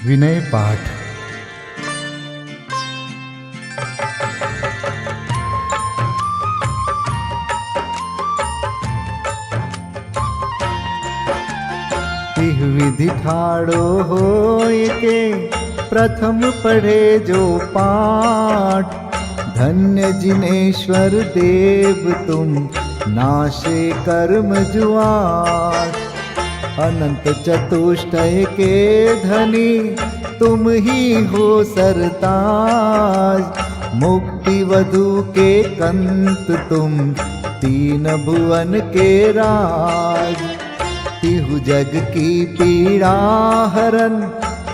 विनय पाठ। तिह विधि ठाड़ो होय के प्रथम पढ़े जो पाठ। धन्य जिनेश्वर देव तुम नाशे कर्म जुआट। अनंत चतुष्टय के धनी तुम ही हो सरताज। मुक्ति वधु के कंत तुम तीन भुवन के राज। तिहु जग की पीड़ा हरन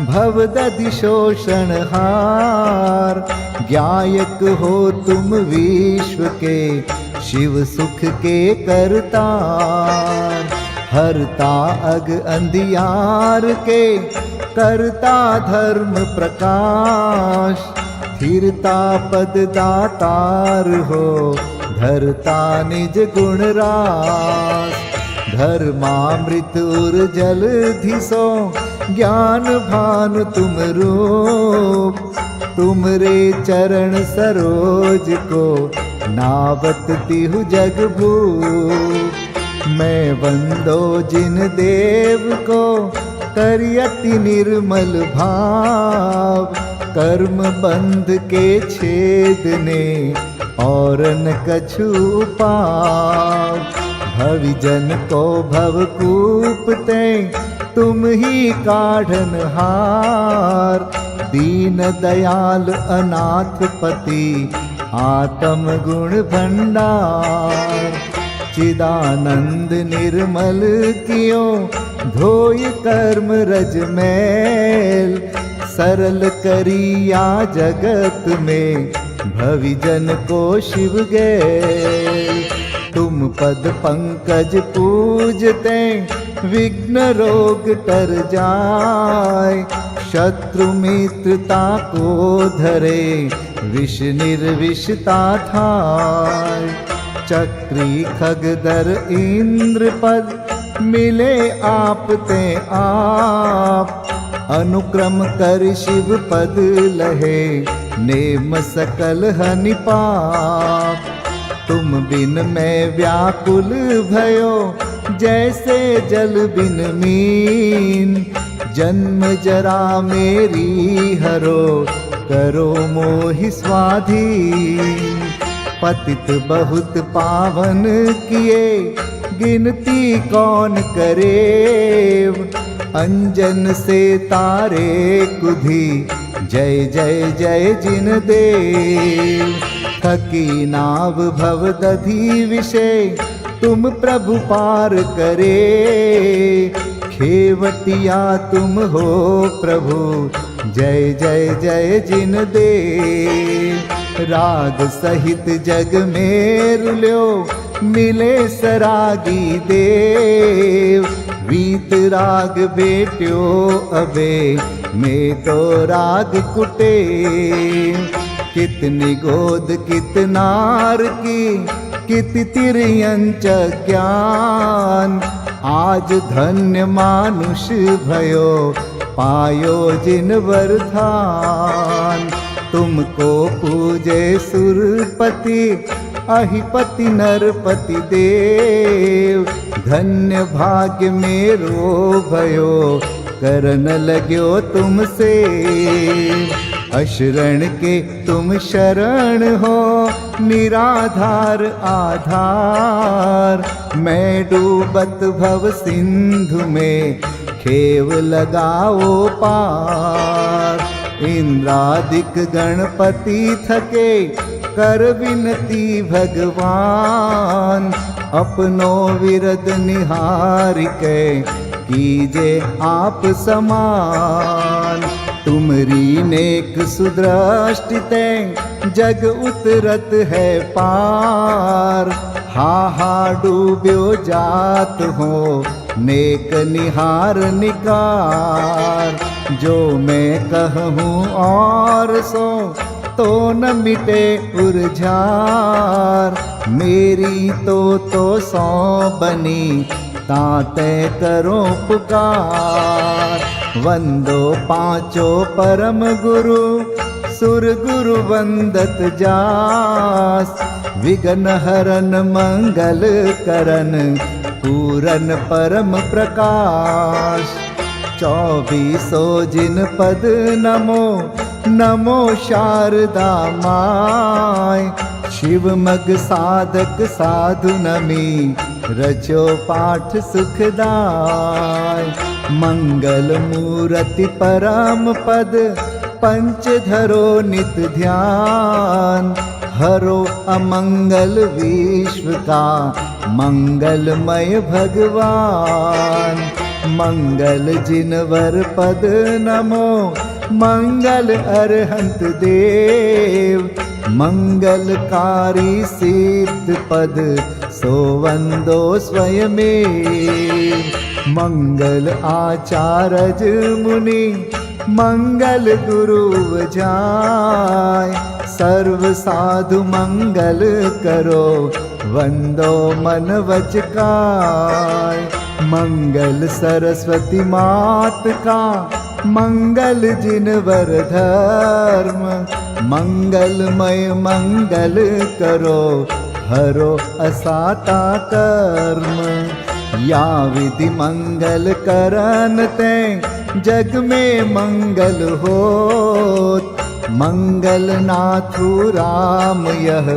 भवदधि शोषण हार। ज्ञायक हो तुम विश्व के शिव सुख के करतार। हरता अग अंधियार के करता धर्म प्रकाश। स्थिरता पद दातार हो धरता निज गुण रास। धर्मामृत उर जल धिसो ज्ञान भानु तुम रूप। तुमरे चरण सरोज को नावत तिहु जग भूप। मैं वंदो जिन देव को करियति निर्मल भाव। कर्म बंध के छेदने और न कछु पाव। भविजन को भवकूपते तुम ही काढ़न हार। दीन दयाल अनाथ पति आत्म गुण भंडार। चिदानंद निर्मल कियो धोय कर्म रज मैल। सरल करिया जगत में भविजन को शिव गैल। तुम पद पंकज पूजते विघ्न रोग तर जाय। शत्रु मित्रता को धरे विष निर्विषता थाय। चक्री खगधर इंद्र पद मिले आप ते आप। अनुक्रम कर शिव पद लहे नेम सकल हनि पाप। तुम बिन मैं व्याकुल भयो जैसे जल बिन मीन। जन्म जरा मेरी हरो करो मोहि स्वाधीन। पतित बहुत पावन किए गिनती कौन करे। अंजन से तारे कुधी जय जय जय जिन देव। थकी नाव भवदधि विषय तुम प्रभु पार करे। खेवटिया तुम हो प्रभु जय जय जय जिन देव। राग सहित जग में रुल्यो मिले सरागी देव। वीत राग बेट्यो अबे में तो राग कुटे। कितनी गोद कितनार की कित तिर्यंच ज्ञान। आज धन्य मानुष भयो पायो जिन वरदान। तुमको पूजे सुरपति अहिपति नरपति देव। धन्य भाग्य मेरो भयो करन लग्यो तुमसे। अशरण के तुम शरण हो निराधार आधार। मैं डूबत भव सिंधु में खेव लगाओ पार। इंद्रादिक गणपति थके कर विनती भगवान। अपनो विरद निहार के कीजे आप समान। तुमरी नेक सुदृष्टिते जग उतरत है पार। हा डूब्यो जात हो नेक निहार निकार। जो मैं कहूँ और सो तो न मिटे उर्झार। मेरी तो सौ बनी ताते करो पुकार। वंदो पांचों परम गुरु सुर गुरु वंदत जास। विघ्न हरन मंगल करन पूरन परम प्रकाश। 24 जिन पद नमो नमो शारदा माय। शिव मग साधक साधु नमी रचो पाठ सुखदाय। मंगल मूर्ति परम पद पंच धरो नित ध्यान। हरो अमंगल विश्व का मंगलमय भगवान। मंगल जिनवर पद नमो मंगल अरहंत देव। मंगलकारी सिद्ध पद सो वंदो स्वयमेव। मंगल आचार्य मुनि मंगल गुरु जाय। सर्व साधु मंगल करो वंदो मन वच काय। मंगल सरस्वती मात का मंगल जिनवर धर्म। मंगलमय मंगल करो हरो असाता कर्म। या विधि मंगल करन ते जग में मंगल होत। मंगल नाथु राम यह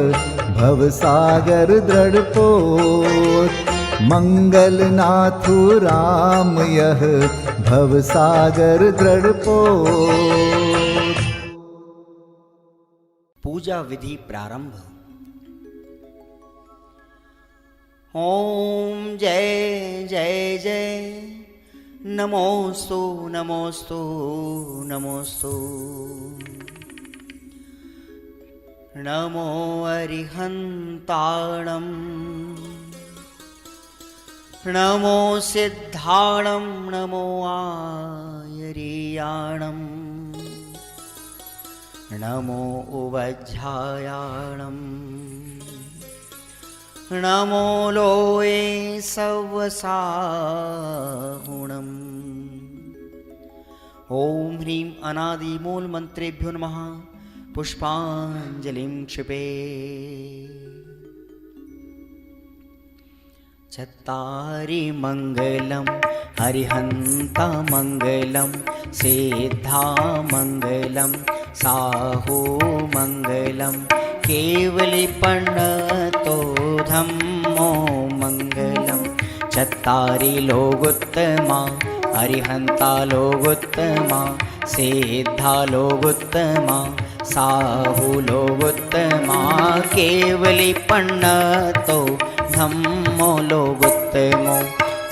भव सागर दृढ़ पोत। मंगल नाथु राम यह भव सागर दृढ़ पोत। पूजा विधि प्रारंभ। ओम जय जय जय नमोस्तु नमोस्तु नमोस्तु। नमो अरिहन्ताणं नमो सिद्धाणं नमो आयर्याणं नमो उवज्झायाणं नमो लोये सवसाहुणम्। ओम ह्रीं अनादिमूल मंत्रेभ्यो नमः। पुष्पांजलिं क्षिपे। चत्तारि मंगलम हरिहंता मंगलम सिद्धा मंगलम साहू मंगलम केवलीपन्नतो धम्मो मंगलम। चत्तारि लोगोत्तमा हरिहंता लोगोत्तमा सिद्धा लोगोत्तमा साहू लोगोत्तमा केवलीपन्नतो धम्मो लोगोत्तमो।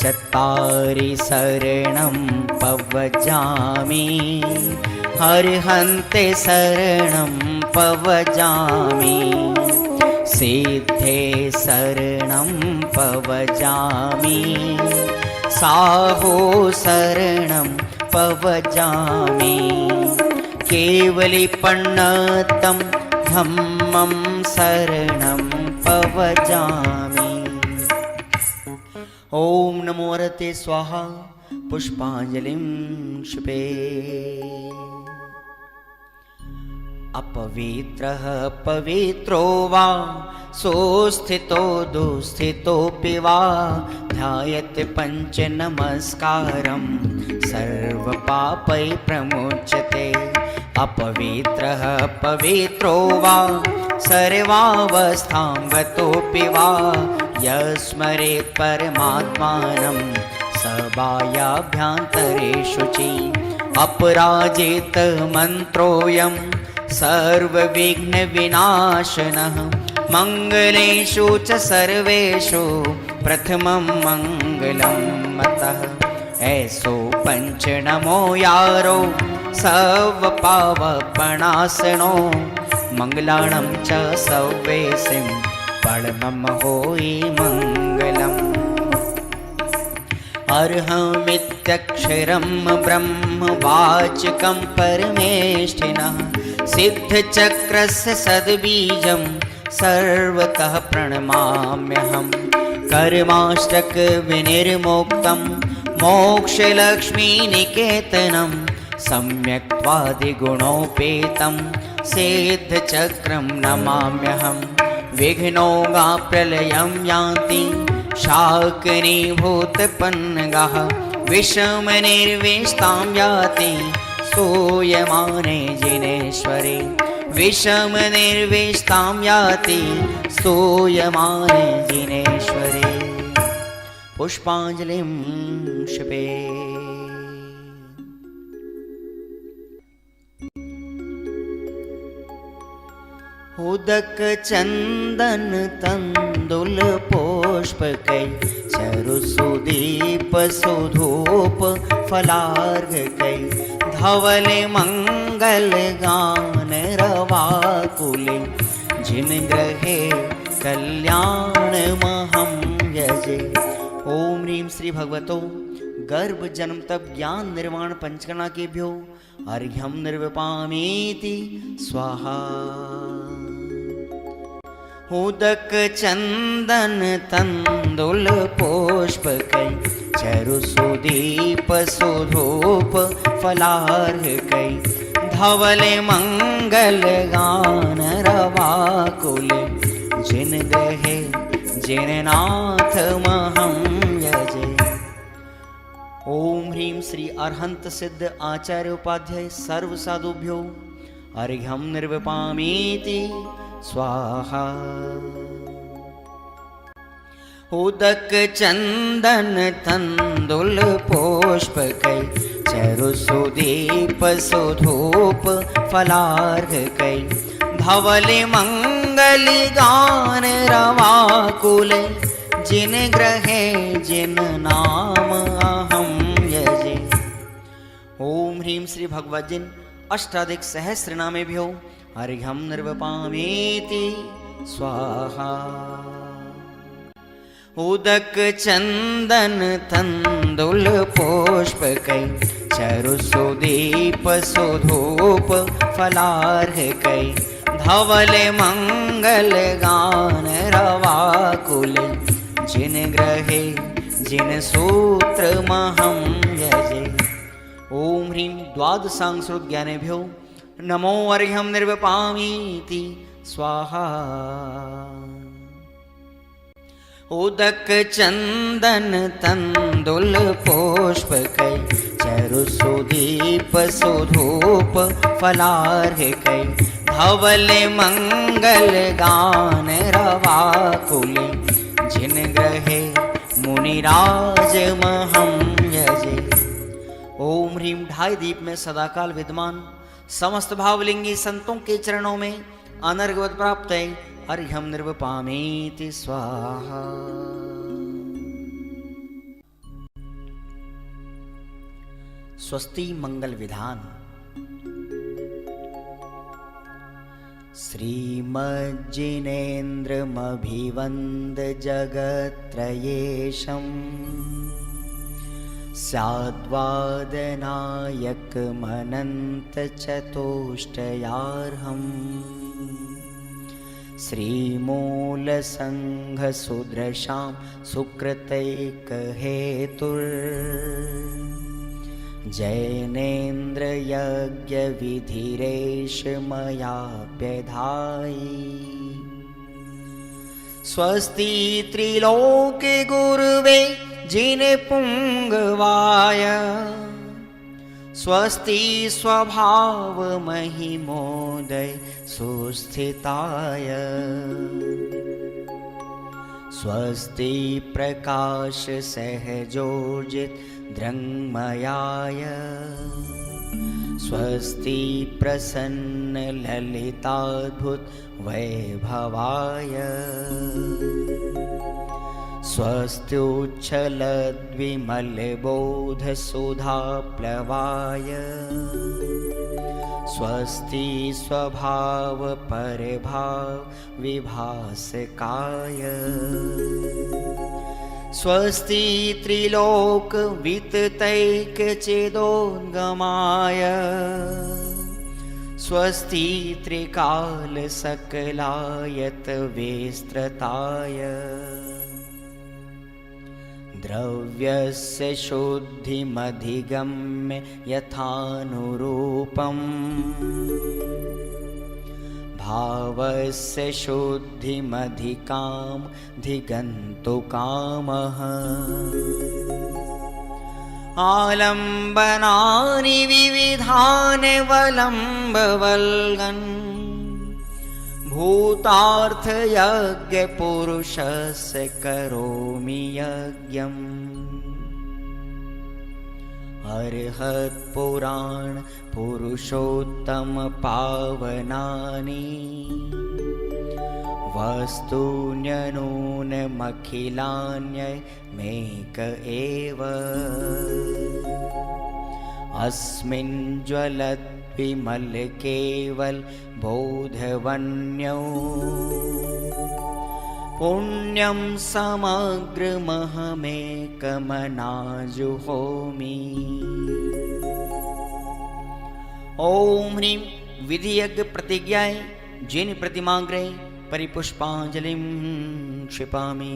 चत्तारि शरणं पवजामि हरिहन्ते शरणं पवजामि। सिद्धे शरणं पवजामि साहो शरणं पवजामि। केवलीपन्नतं धम्मं शरणं पवजामि। ओम नमो हरते स्वाहा। पुष्पांजलिं क्षिपे। अपवित्रः पवित्रो वा सोस्थितो दुस्थितोऽपि वा ध्यायते पंच नमस्कारं सर्वपापै प्रमुच्यते। अपवित्रः पवित्रो वा सर्वावस्थां गतोऽपि वा यस्मरेत् परमात्मानं स बाह्याभ्यन्तरे शुचि। अपराजित मन्त्रोऽयं सर्वविघ्नविनाशनः मंगलेषु च सर्वेषु प्रथमं मंगलं मतः। ऐसो पंच नमो यारो सर्वपावपणासनो मंगलाणं च सव्वेसिं परमं होई मंगलम्। अर्हमित्यक्षरं ब्रह्म वाचकं परमेष्ठिनः सिद्धचक्रस्य सद्बीजं सर्वतः प्रणमाम्यहम्। कर्माष्टक विनिर्मुक्तं मोक्षलक्ष्मीनिकेतनं सम्यक्त्वादिगुणोपेतं सिद्धचक्रं नमाम्यहं। विघ्नौघाप्रलयं यान्ति शाकिनीभूतपन्नगाः, विषमनिर्विष्टां याति स्तूयमाने जिनेश्वरे। विषमनिर्विष्टां याति स्तूयमाने जिनेश्वरे। पुष्पाञ्जलिं क्षिपे। उदक चंदन तंदुल पुष्पकै चरुसुदीप सुधूप फलार्घकै धवल मंगल गान रवाकुले जिन ग्रहे कल्याण महं यजे। ओम ह्रीं श्री भगवतो गर्भ जन्म तप ज्ञान निर्वाण पंचकर्णा केभ्यो अर्घ्यं निर्विपामीति स्वाहा। उदक चंदन तंदुल पुष्पकै चरुसुदीप सुधूप फलार्घकै धवल मंगल गान रवाकुले जिन ग्रहे जिन नाथ महं यजे। ओम ह्रीं श्री अरहंत सिद्ध आचार्य उपाध्याय सर्व साधुभ्यो अर्घ्यं निर्विपामीति स्वाहा। उदक चंदन तंदुल पुष्पकै चरुसुदीप सुधूप फलार्घकै धवल मंगल गान रवाकुले जिन ग्रहे जिन नाम अहं यजे। ओम ह्रीं श्री भगवद्जिन अष्टाधिक सहस्रनामेभ्यो अर्घ्यं निर्विपामीति स्वाहा। उदक चंदन तंदुल पुष्पकै चरुसुदीप सुधूप फलार्घकै धवल मंगल गान रवाकुले जिन ग्रहे जिन सूत्र महं यजे। ओम ह्रीं द्वादशांशोद्ज्ञानेभ्यो नमो अर्घ्यं निर्विपामीति स्वाहा। उदक चंदन तंदुल पुष्पकै चरुसुदीप सुधूप फलार्घकै धवल मंगल गान रवाकुले जिन ग्रहे मुनिराज महं यजे। ओम ह्रीं ढाई दीप में सदाकाल विद्यमान समस्त भावलिंगी संतों के चरणों में अनर्घवत प्राप्त है अर्घ्यं निर्विपामीति स्वाहा। स्वस्ति मंगल विधान। श्रीमज्जिनेन्द्रमभिवन्द जगत्त्रयेशम् स्याद्वादनायकमनन्तचतुष्टयार्हम् श्रीमूलसङ्घसुदृशां सुकृतैकहेतुर् जैनेन्द्रयज्ञविधिरेष मयाप्यधायि। स्वस्ति त्रिलोके गुरुवे जिनपुङ्गवाय स्वस्ति स्वभाव महिमोदय सुस्थिताय स्वस्ति प्रकाश सहजोजित दृङ्मयाय स्वस्ति प्रसन्न ललिताद्भुत वैभवाय स्वस्त्युच्छलद्विमलबोधसुधाप्लवाय स्वस्ति स्वभाव परभाव विभासकाय स्वस्ति त्रिलोक विततैकचेदोद्गमाय स्वस्ति त्रिकाल सकलायत विस्तृताय द्रव्यस्य शुद्धिमधिगम्य यथानुरूपम् भावस्य शुद्धिमधिकाम् धिगन्तुकामः आलम्बनानि विविधानि वलम्बवल्गन् भूतार्थयज्ञपुरुषस्य करोमि यज्ञम् अर्हत्पुराण पुरुषोत्तम पावनानि वस्तून्यनूनमखिलान्यमेक एव अस्मिन् ज्वलद्विमल केवल बोधवन्यो पुण्यं समग्रमहमेकमनाजुहोमि। ओम ह्रीं विधियज्ञ प्रतिज्ञाय जिन प्रतिमाग्रे परिपुष्पांजलिं क्षिपामि।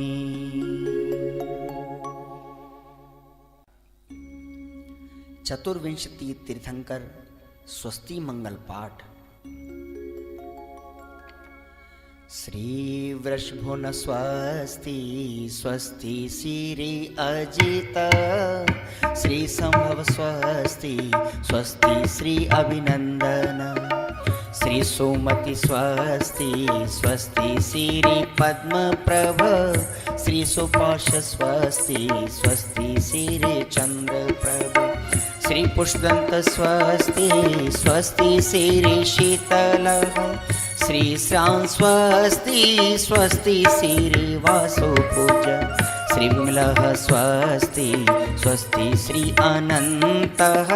चतुर्विंशति तीर्थंकर स्वस्ति मंगल पाठ। श्री वृषभुन स्वस्ति स्वस्ति श्री अजित श्री संभव स्वस्ति स्वस्ति श्री अभिनंदन श्री सुमति स्वस्ति स्वस्ति श्री पद्म प्रभ श्री सुपाश स्वस्ति स्वस्ति श्री चंद्र प्रभ श्री पुष्पदंत स्वस्ति स्वस्ति श्री शीतल श्री श्याम स्वस्ति स्वस्ति श्री वासुपूज श्री विमलः स्वस्ति स्वस्ति श्री अनन्तः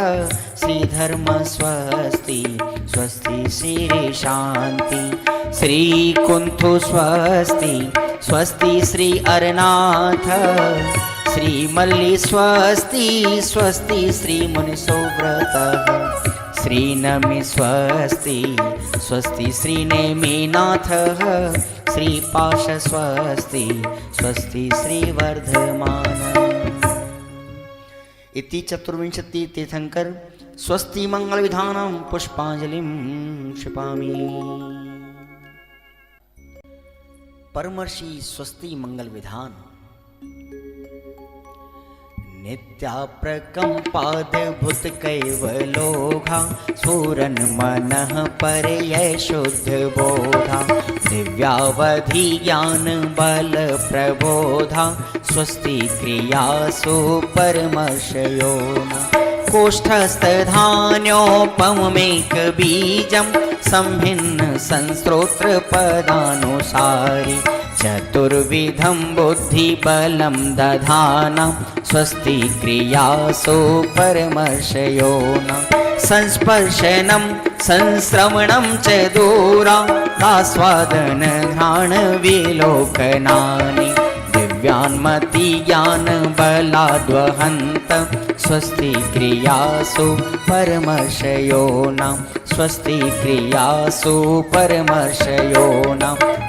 श्री धर्म स्वस्ति स्वस्ति श्री शांति श्री कुंथु स्वस्ति स्वस्ति श्री अरनाथ श्री मल्ली स्वस्ति स्वस्ति श्री मुनिसोव्रतः श्री नमि स्वस्ति स्वस्ति श्री नेमिनाथः श्री पाश स्वस्ति स्वस्ति श्री वर्धमान। इति चतुर्विंशति तीर्थंकर स्वस्ति मंगल विधानं पुष्पांजलिं क्षिपामि। परमर्षि स्वस्ति मंगल विधान। नित्याप्रकम्पाद्भुत कैवलोघा स्फुरन् मनः परयै शुद्ध बोधा दिव्यावधि ज्ञान बल प्रबोधा स्वस्ति क्रियासु परमर्षयो कोष्ठस्थधान्योपमेक बीजं संभिन्न संस्त्रोत्र पदानुसारि चतुर्विधं बुद्धिबलं दधाना स्वस्ति क्रियासु परमर्षयो संस्पर्शनं संश्रवणं च दूरादास्वादन घ्राण विलोकनानि दिव्यान्मति ज्ञान बलाद्वहन्त स्वस्ति क्रियासु परमर्षयो स्वस्ति क्रियासु परमर्षयो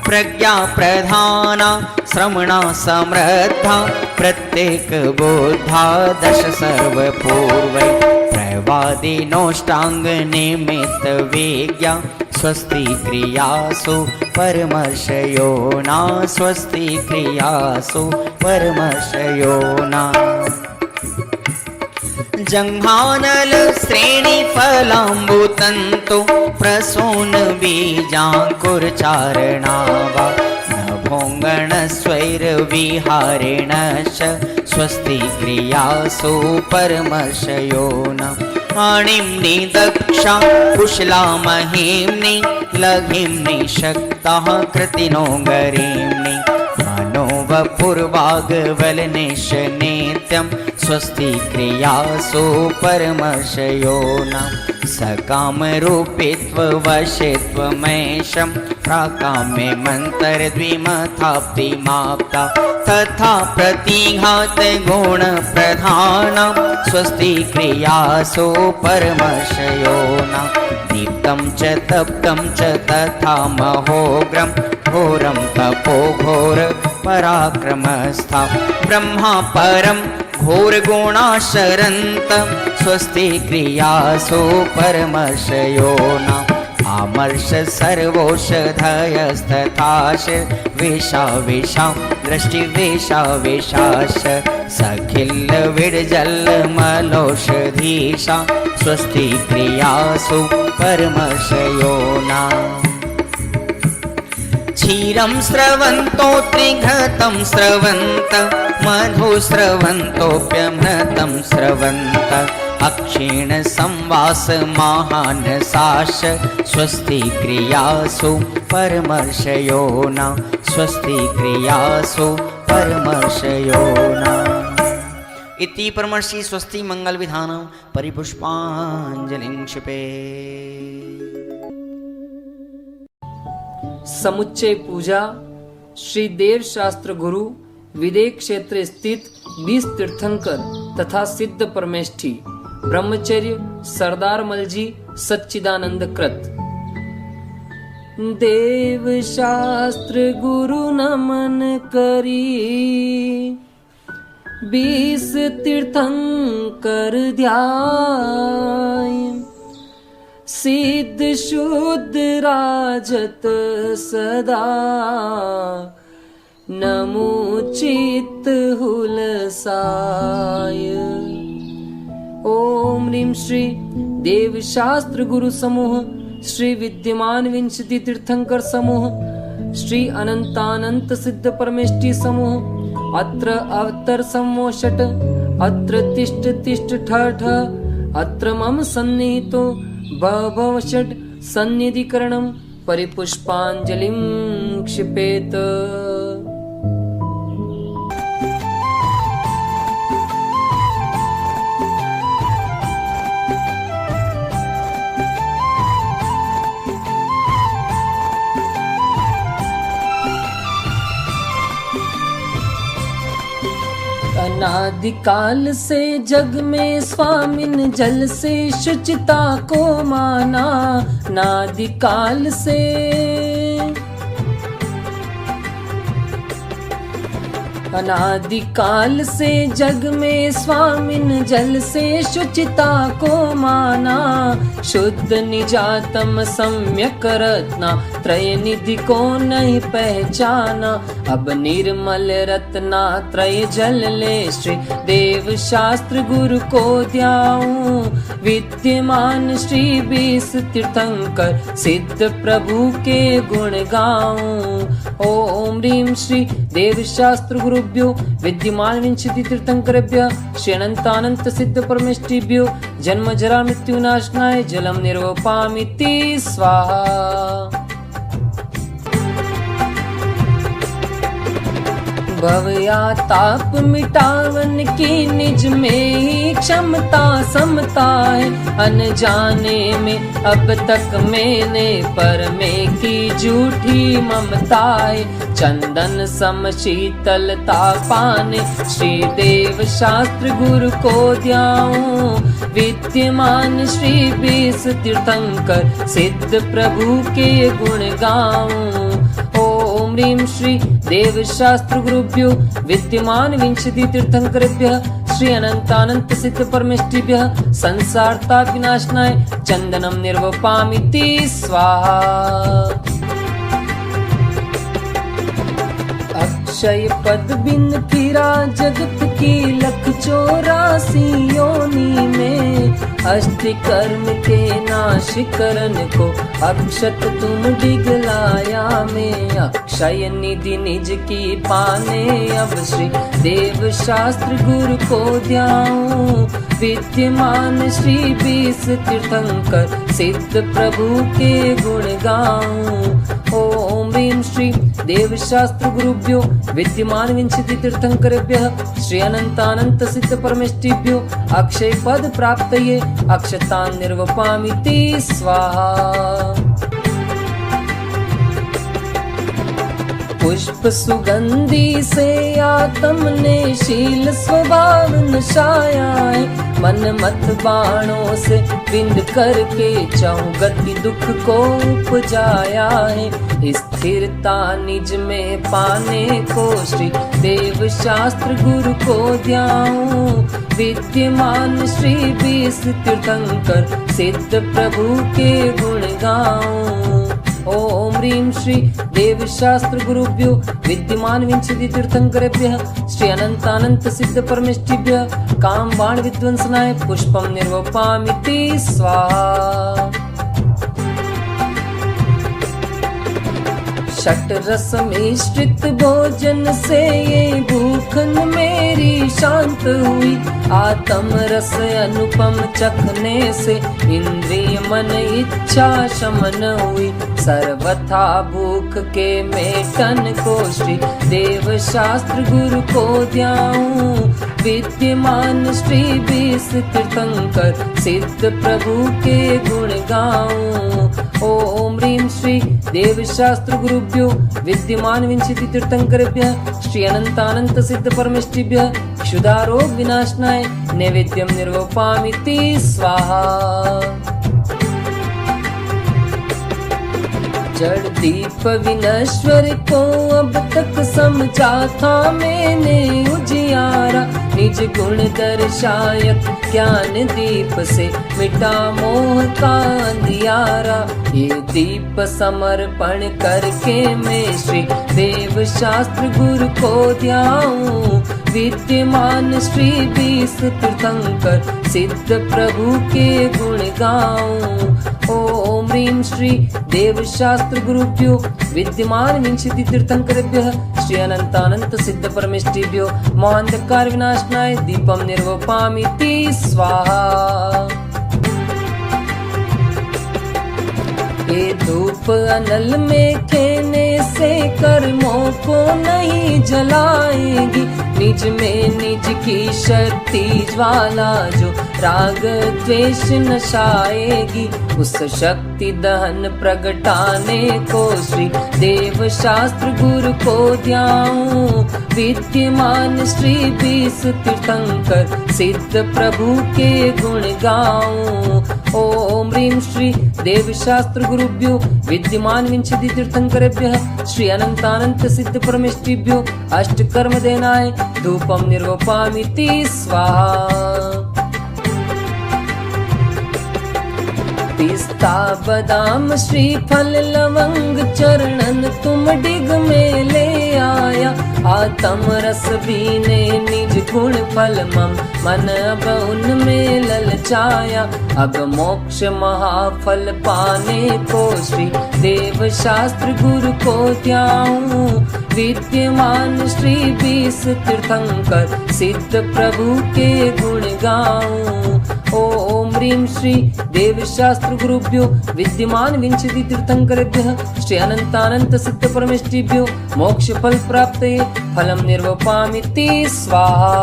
प्रज्ञा प्रधाना श्रमणा समृद्धा प्रत्येक बुद्धा दश सर्वपूर्वै प्रवादिनोष्टांग निमित्त वेज्ञा स्वस्ति क्रियासु परमर्षयो स्वस्ति क्रियासु परमर्षयो जंघानल श्रेणी फलाम्बुतंतु प्रसून बीजांकुरचारणावा नभोंगण स्वैर विहारेणश्च स्वस्ति क्रियासु परमर्षयो आणिम्नि दक्षा कुशला महिम्नि लघिम्नि शक्ताः कृतिनो गरिम्नि मनोवपुर्वाग्वलनिश नित्यं स्वस्ति क्रियासु परमर्षयो सकामरूपित्ववशित्वमेशं प्राकाम्ये मन्तरद्विमथाप्तिमाप्ता तथा प्रतिघात गुणप्रधाना स्वस्ति क्रियासु परमर्षयो दीप्त तप्तं च तथा महोग्रं घोरं तपो घोर पराक्रमस्था ब्रह्मा परं घोरगुणाशरन्त स्वस्ति क्रियासु परमर्षयो न आमर्ष सर्वौषधयस्तथाश विषा दृष्टिवेशाश सखिल विड्जलमलौषधीशा स्वस्ति क्रियासु परमर्षयो न क्षीरं स्रवन्तो त्रिघतं स्रवन्त मधु स्रवन्तोऽप्यमृतं स्रवन्त अक्षीण संवास महानसाश स्वस्ति क्रियासु परमर्षयो न स्वस्ति क्रियासु परमर्षयो न इति परमर्षि स्वस्ति मंगल विधानं परिपुष्पाञ्जलिं क्षिपे। समुच्चय पूजा श्री देव शास्त्र गुरु विदेह क्षेत्र स्थित 20 तीर्थंकर तथा सिद्ध परमेष्ठी ब्रह्मचर्य सरदार मलजी सच्चिदानंद कृत। देव शास्त्र गुरु नमन करी 20 तीर्थंकर ध्याय सिद्ध शुद्ध राजत सदा नमोचित हुलसाय। ओम ह्रीं श्री देव शास्त्र गुरु समूह श्री विद्यमान विंशति तीर्थंकर समूह श्री अनंतानंत सिद्ध परमेष्ठी समूह अत्र अवतर समोषट अत्र तिष्ठ तिष्ठ ठ ठ अत्र मम सन्निहितो भव षट् सन्निधिकरणं परिपुष्पाञ्जलिं क्षिपेत। अनादिकाल से जग में स्वामिन जल से शुचिता को माना नादिकाल से अनादिकाल से जग में स्वामिन जल से शुचिता को माना शुद्ध निजातम सम्यक रत्ना त्रय निधि को नहीं पहचाना अब निर्मल रत्ना त्रय जल ले श्री देव शास्त्र गुरु को ध्याऊं विद्यमान श्री 20 तीर्थंकर सिद्ध प्रभु के गुण गाऊं। ओम ह्रीं श्री देव शास्त्र गुरुभ्यो विद्यमान विंशति तीर्थंकरेभ्यः श्री अनंतानंत सिद्ध परमेष्ठिभ्यो जन्म जरा मृत्यु नाशनाय जलम निर्वपामिति स्वाहा। भव या ताप मिटावन की निज में ही क्षमता समता है अनजाने में अब तक मैंने पर में की झूठी ममता है चंदन सम शीतलता पाने श्री देव शास्त्र गुरु को ध्याऊं विद्यमान श्री 20 तीर्थंकर सिद्ध प्रभु के गुण गाऊं। ओम ह्रीं श्री देव शास्त्र गुरुभ्यो विद्यमान विंशति तीर्थंकरेभ्यः श्री अनंतानंत सिद्ध परमेष्ठिभ्यः संसार ताप विनाशनाय चंदनम निर्वपामिति स्वाहा। अक्षय पद बिन फिरा जगत की 184 योनि में अष्ट कर्म के नाश करन को अक्षत तुम डिगलाया में अक्षय निधि निज की पाने अब श्री देव शास्त्र गुरु को ध्याऊं विद्यमान श्री 20 तीर्थंकर सिद्ध प्रभु के गुण गाऊं। ओम ह्रीं श्री देव शास्त्र गुरुभ्यो विद्यमान विंशति तीर्थंकरेभ्यः श्री अनंतानंत सिद्ध परमेष्ठिभ्यो अक्षय पद प्राप्तये अक्षतान् निर्वपामिति स्वाहा। पुष्प सुगंधी से आत्म ने शील स्वभाव नशाया है मन मत बाणों से बिंद करके चाहूं गति दुख को उपजाया है। स्थिरता निज में पाने को श्री देव शास्त्र गुरु को ध्याऊं। विद्यमान श्री 20 तीर्थंकर सिद्ध प्रभु के गुण गाऊं। ओम ह्रीं श्री देव शास्त्र गुरुभ्यो विद्यमान विंशति तीर्थंकरेभ्यः श्री अनंतानंत सिद्ध परमेष्टिभ्यः काम बाण विध्वंसनाय पुष्पम निर्वपामिति स्वाहा। षट रस मिश्रित भोजन से ये भूखन मेरी शांत हुई। आत्म रस अनुपम चखने से इंद्रिय मन इच्छा शमन हुई। सर्वथा भूख के मेटन को श्री देव शास्त्र गुरु को ध्याऊं। विद्यमान श्री 20 तीर्थंकर सिद्ध प्रभु के गुण गाऊं। ओम ह्रीं श्री देव शास्त्र गुरुभ्यो विद्यमान विंशति तीर्थंकरेभ्यः श्री अनंतानंत सिद्ध परमेष्टिभ्यः क्षुधारोग विनाशनाय नैवेद्यम निर्वपामिति स्वाहा। जड़ दीप विनश्वर को अब तक समझा था मैंने उजियारा। निज गुण दर्शायक ज्ञान दीप से मिटा मोह का अंधियारा। ये दीप समर्पण करके मैं श्री देव शास्त्र गुरु को ध्याऊं। विद्यमान श्री 20 तीर्थंकर सिद्ध प्रभु के गुण गाऊं। ओम ह्रीं श्री देव शास्त्र गुरुभ्यो विद्यमान विंशति तीर्थंकरेभ्यः श्री अनंतानंत सिद्ध परमेष्टिभ्यो मोहांधकार विनाशनाय दीपम निर्वपामिति स्वाहा। ये धूप अनल में खेने से कर्मों को नहीं जलाएगी। निज में निज की शक्ति ज्वाला जो राग द्वेष नशाएगी। उस शक्ति दहन प्रगटाने को श्री देव शास्त्र गुरु को ध्याऊं। विद्यमान श्री 20 तीर्थंकर सिद्ध प्रभु के गुण गाऊं। ओम ह्रीं श्री देव शास्त्र गुरुभ्यो विद्यमान विंशति तीर्थंकरेभ्यः श्री अनंतानंत सिद्ध परमेष्टिभ्यो अष्ट कर्म देनाय धूपम निर्वपामिति स्वाहा। पिस्ता बादाम श्रीफल लवंग चरणन तुम डिग में ले आया। आत्म रस बीने निज गुण फल मम मन अब उनमें ललचाया। अब मोक्ष महाफल पाने को श्री देव शास्त्र गुरु को ध्याऊं। विद्यमान श्री 20 तीर्थंकर सिद्ध प्रभु के गुण गाऊं। ओम ह्रीं श्री देव शास्त्र गुरुभ्यो विद्यमान विंशति तीर्थंकरेभ्यः श्री अनंतानंत सिद्ध परमेष्टिभ्यो मोक्ष फल प्राप्तये फलम निर्वपामिति स्वाहा।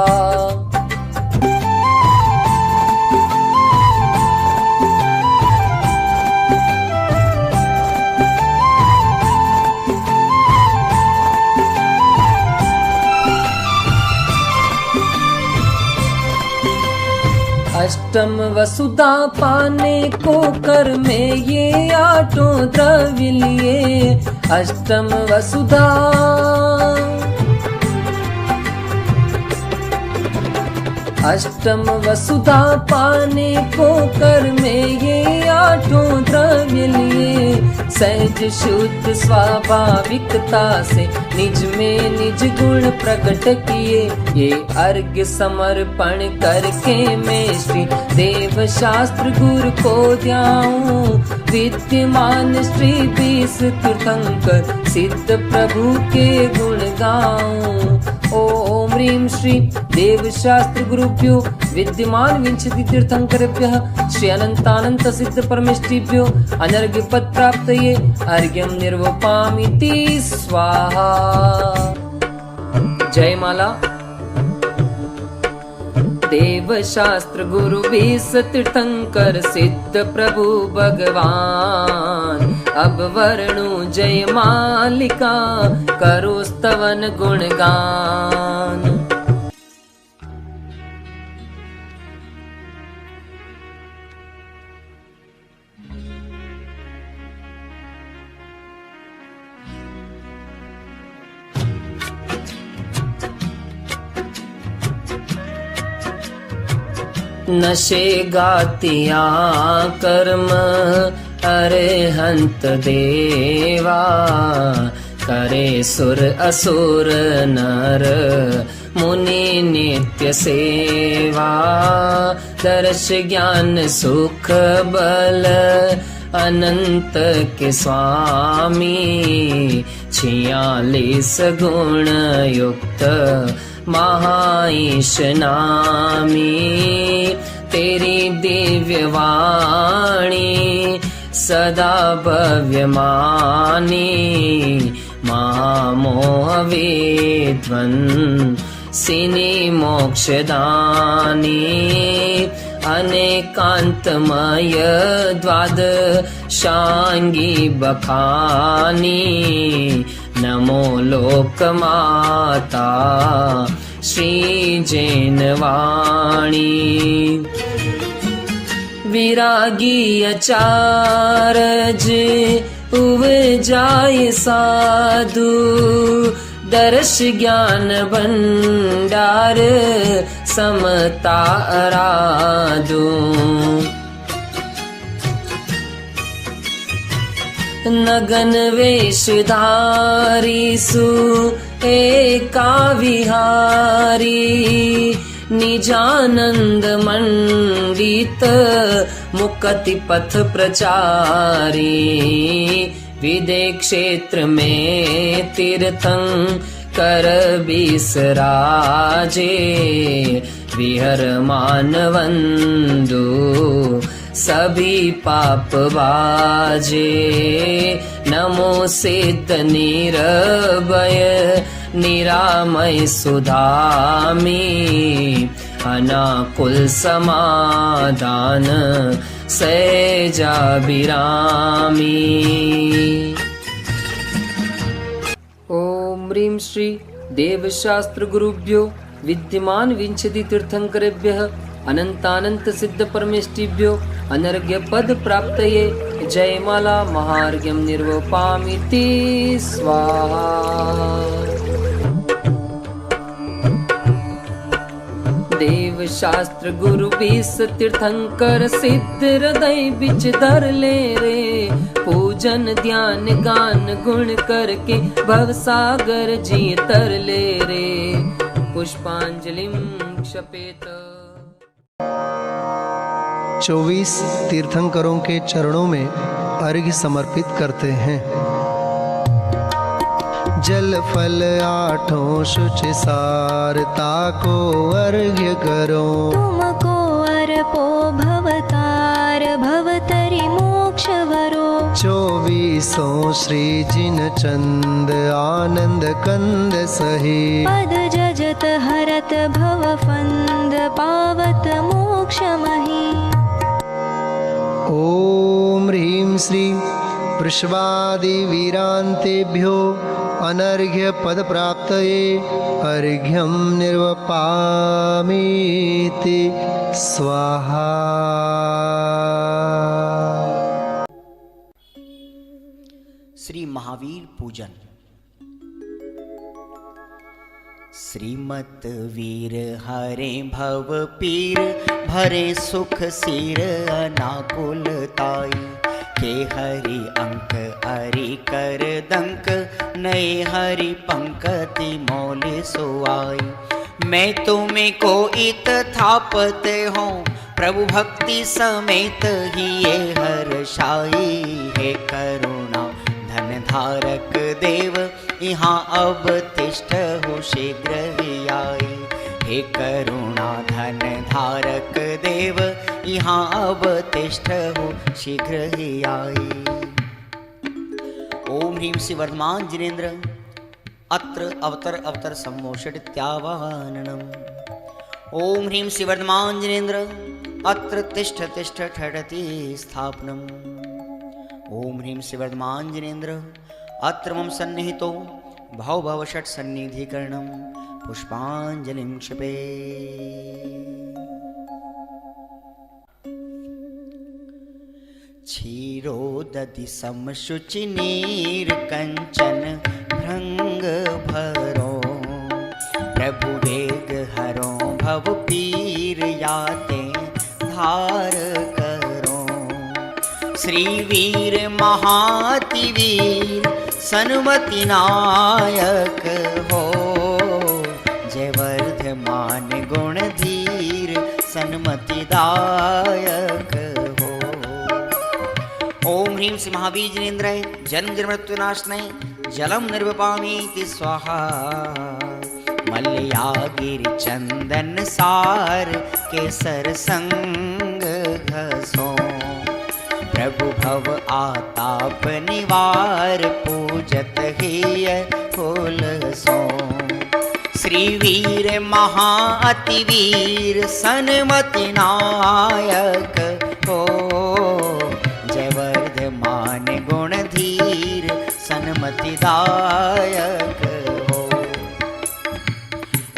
अष्टम वसुधा पाने को कर में ये आठों द्रव्य लिए। अष्टम वसुधा अष्टम वसुधा पाने को कर में ये आठों द्रव्य लिए। सहज शुद्ध स्वाभाविकता से निज में निज गुण प्रकट किए। ये अर्घ्य समर्पण करके मैं श्री देव शास्त्र गुरु को ध्याऊं। विद्यमान श्री 20 तीर्थंकर सिद्ध प्रभु के गुण गाऊं। ओम ह्रीं श्री देव शास्त्र गुरुभ्यो विद्यमान विंशति तीर्थंकरेभ्यः श्री अनंतानंत सिद्ध परमेष्टिभ्यो अनर्घ्य पद प्राप्तये अर्घ्यम निर्वपामिति स्वाहा। जय माला। देव शास्त्र गुरु 20 तीर्थंकर सिद्ध प्रभु भगवान। अब वर्णु जय मालिका करो स्तवन गुणगान। नशे गातिया कर्म अरहंत देवा, करे सुर असुर नर मुनि नित्य सेवा। दर्श ज्ञान सुख बल अनंत के स्वामी, 46 गुण युक्त महाईश नामी। तेरी दिव्य वाणी सदा भव्य मानी, महामोह विध्वंसिनी मोक्षदानी। अनेकांतमय द्वादशांगी बखानी, नमो लोकमाता श्री जैनवाणी। विरागी अचारज उपजाय साधु, दर्श ज्ञान भंडार समता अराधु। नगन वेशधारी सु एका विहारी, निजानंद मंडित मुक्ति पथ प्रचारी। विदेह क्षेत्र में तीर्थंकर बिसराजे, विहर मानवंदु सभी पाप बाजे। नमो सिद्ध निरभय निरामय सुधामी, अनाकुल समाधान सहजाभिरामी। ओम ह्रीं श्री देवशास्त्र गुरुभ्यो विद्यमान विंशति तीर्थंकरेभ्यः अनंतानंत सिद्ध परमेष्टिभ्यो अनर्घ्य पद प्राप्तये जयमाला महार्घ्यं निर्वपामिति स्वाहा। देव शास्त्र गुरु 20 तीर्थंकर सिद्ध हृदय बिच धर ले रे। पूजन ध्यान गान गुण करके भव सागर जी तर ले रे। पुष्पांजलिं क्षपेत। 24 तीर्थंकरों के चरणों में अर्घ्य समर्पित करते हैं। जल फल आठों शुचि सारता को अर्घ्य करो। तुमको अर्पो भवतार भवतरि मोक्ष वरो। 24 श्री जिन चंद आनंद कंद सही। पद जजत हरत भव फंद पावत मोक्ष मही। ओम ह्रीं श्री वृषभादि वीरांतेभ्यो अनर्घ्य पद प्राप्तये अर्घ्यं निर्वपामीति स्वाहा। श्री महावीर पूजन। श्रीमत वीर हरे भव पीर, भरे सुख सिर अनाकुलताई। के हरि अंक हरि कर दंक, नए हरि पंकति मौले सोआई। मैं तुम्हें को इत थापते हूँ, प्रभु भक्ति समेत ही ये हर्षाई। हे करुणा धन धारक देव, यहाँ अब तिष्ठ हो शीघ्र ही आई। हे करुणा धन धारक देव, यहाँ अब तिष्ठ हो शीघ्र ही आई। ओम ह्रीं श्री वर्धमान जिनेन्द्र अत्र अवतर अवतर सम्मोषित्यावाहनम्। ओम ह्रीं श्री वर्धमान जिनेन्द्र अत्र तिष्ठ तिष्ठ ठठति स्थापनम्। ओम ह्रीं श्री वर्धमान जिनेन्द्र अत्र मम सन्निहितो भव भव षट् सन्निधिकरणम्। पुष्पांजलिं क्षिपे। क्षीरोदधि समशुचि नीर कंचन भृंग भरो। प्रभु वेग हरो भव पीर याते, श्री वीर महातिवीर सन्मति नायक हो, जय वर्धमान गुण धीर सन्मति दायक हो। ओम ह्रीं श्री महाबीजनेन्द्राय जन्म मृत्युनाशनाय जलम निर्वपामीति स्वाहा। मल्ल्यागिरि चंदन सार केसर संग घसो, प्रभु भव आताप निवार पूजत हिय फूल सो। श्री वीर महाअतिवीर सन्मति नायक हो, जय वर्धमान गुण धीर सन्मति दायक हो।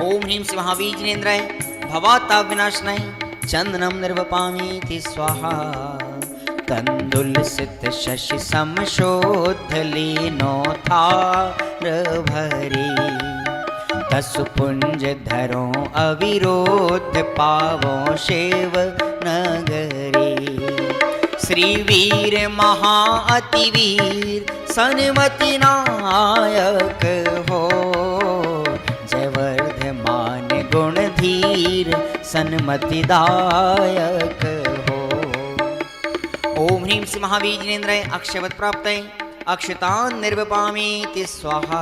ओम ह्रीं श्री महाबीजनेन्द्राय भवाताप विनाशनाय चंदनम निर्वपामीति स्वाहा। तंदुलसित शशि समशोध लीनो थार भरी, तसु पुंज धरो अविरोध पावो शिव नगरी। श्री वीर महाअतिवीर सन्मति नायक हो, जय वर्धमान गुण धीर सन्मति दायक हो। ओम ह्रीं श्री महाबीजनेन्द्राय अक्षवत् प्राप्तये अक्षतान् निर्वपामीति स्वाहा।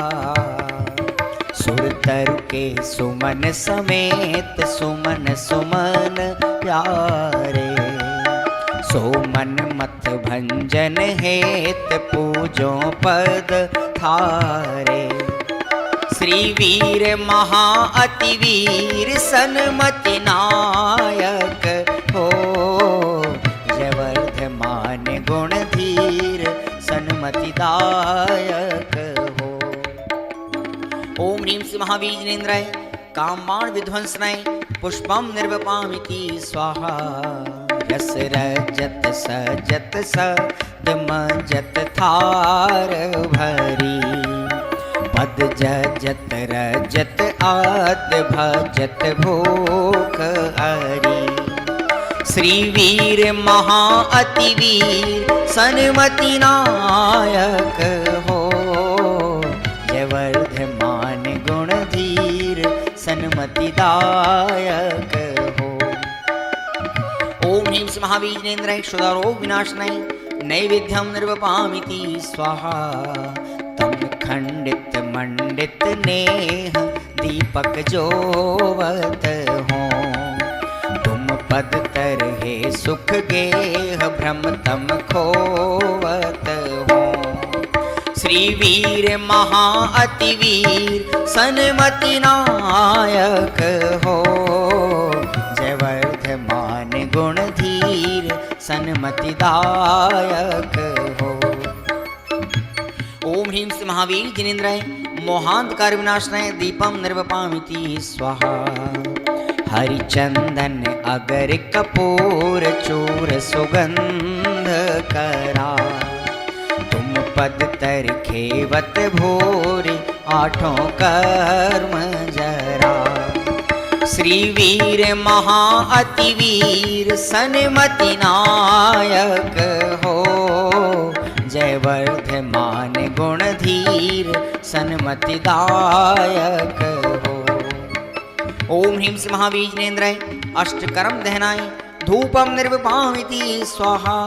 सुरतरु के सुमन समेत सुमन सुमन प्यारे, सोमन मत भंजन हेत पूजो पद थारे। श्री वीर महाअतिवीर सन्मति नायक हो, जय वर्धमान गुण धीर सन्मति दायक हो। ओम ह्रीं श्री महाबीजनेन्द्राय कामबाण विध्वंसनाय पुष्पम निर्वपामीति स्वाहा। रस रजत सजत सदमजत थार भरी, पद जजत रजत आद भजत भूख हरी। श्री वीर महाअतिवीर सन्मति नायक हो, जय वर्धमान गुण धीर सन्मति दायक हो। ओम ह्रीं श्री महाबीजनेन्द्राय क्षुधारोग विनाशनाय नैवेद्यम निर्वपामीति स्वाहा। तम खंडित मंडित नेह दीपक जोवत हो, तुम पद तरहे सुख गेह भ्रम तम खोवत हो। श्री वीर महाअतिवीर सन्मति नायक हो, जय वर्धमान गुण धीर सन्मति दायक हो। ओम ह्रीं श्री महाबीजनेन्द्राय मोहांधकार विनाशनाय दीपम निर्वपामीति स्वाहा। हरिचंदन अगर कपूर चूर सुगंध करा, तुम पद तर खेवत भोरे आठों कर्म जरा। श्री वीर महाअतिवीर सन्मति नायक हो, जय वर्धमान गुण धीर सन्मति दायक हो। ओम ह्रीं श्री महाबीजनेन्द्राय अष्टकर्म दहनाय धूपम निर्वपामीति स्वाहा।